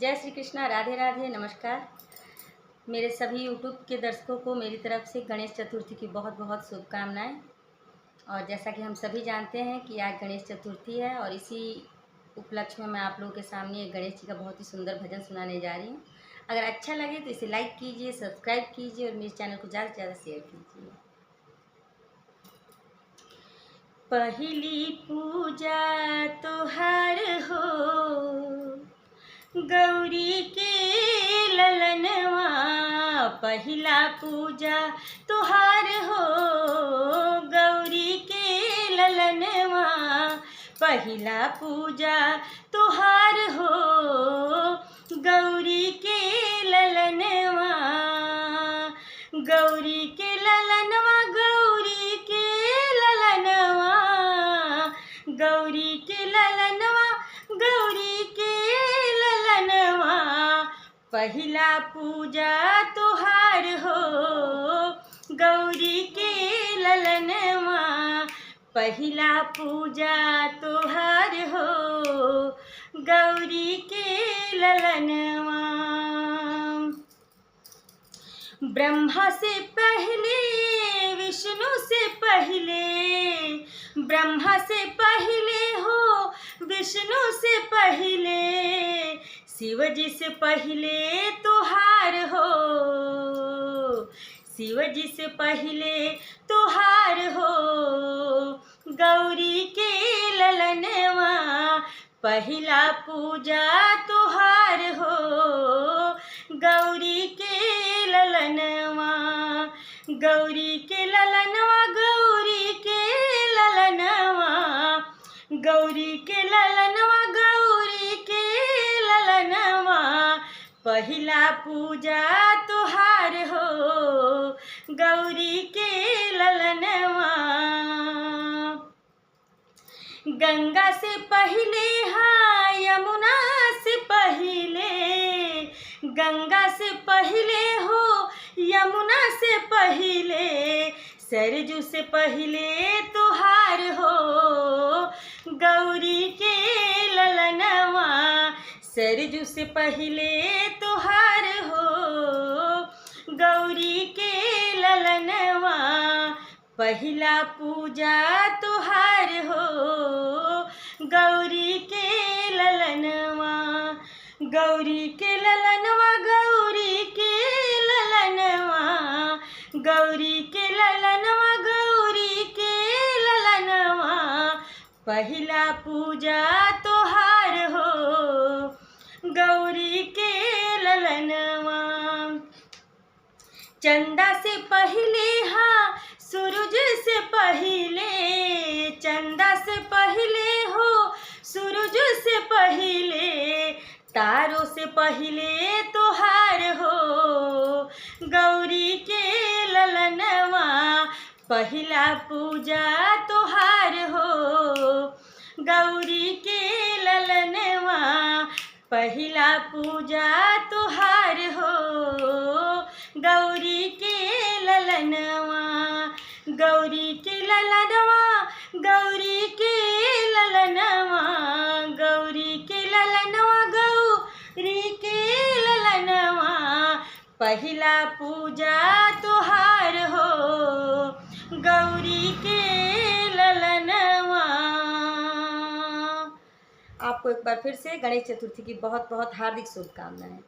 जय श्री कृष्णा, राधे राधे, नमस्कार। मेरे सभी यूट्यूब के दर्शकों को मेरी तरफ से गणेश चतुर्थी की बहुत बहुत शुभकामनाएं। और जैसा कि हम सभी जानते हैं कि आज गणेश चतुर्थी है और इसी उपलक्ष्य में मैं आप लोगों के सामने गणेश जी का बहुत ही सुंदर भजन सुनाने जा रही हूँ। अगर अच्छा लगे तो इसे लाइक कीजिए, सब्सक्राइब कीजिए और मेरे चैनल को ज़्यादा से ज़्यादा शेयर कीजिए। पहली पूजा तोहार हो गौरी के ललनवा, पहिला पूजा तोहार हो गौरी के ललनवा, पहिला पूजा तोहार हो गौरी के ललनवा, गौरी के ललनवा, गौरी के ललनवा, गौरी के ललनवा, गौरी के ललनवा, पहिला पूजा तोहार हो गौरी के ललनवा, पहिला पूजा तोहार हो गौरी के ललनवा। ब्रह्मा से पहले, विष्णु से पहले, ब्रह्मा से पहले हो विष्णु से पहले, शिव जी से पहले तोहार हो, शिव जी से पहले तोहार हो गौरी के ललनवा, पहिला पूजा तोहार हो गौरी के ललनवा, गौरी के ललनवा, गौरी के ललनवा, गौरी के ललनवा, गौरी के ललनवा, पहिला पूजा तोहार हो गौरी के ललनवा। गंगा से पहले हाँ यमुना से पहले, गंगा से पहले हो यमुना से पहले, सरजू से पहले तोहार हो गौरी के ललनवा, सरजू से पहले तोहार हो गौरी के ललनवा, पहिला पूजा तोहार हो गौरी के ललनवा, गौरी के ललनवा, गौरी के ललनवा, गौरी के ललनवा, गौरी के ललनवा, पहिला पूजा तोहार हो गौरी के ललनवा। चंदा से पहले हाँ सूरज से पहले, चंदा से पहले हो सूरज से पहले, तारों से पहले तोहार हो गौरी के ललनवा, पहिला पूजा तोहार हो गौरी के ललनवा, पहिला पूजा तोहार हो गौरी के ललनवा, गौरी के ललनवा, गौरी के ललनवा, गौरी के ललनवा, गौरी के ललनवा, पहिला पूजा तोहार हो गौरी के ललनवा। आपको एक बार फिर से गणेश चतुर्थी की बहुत बहुत हार्दिक शुभकामनाएं।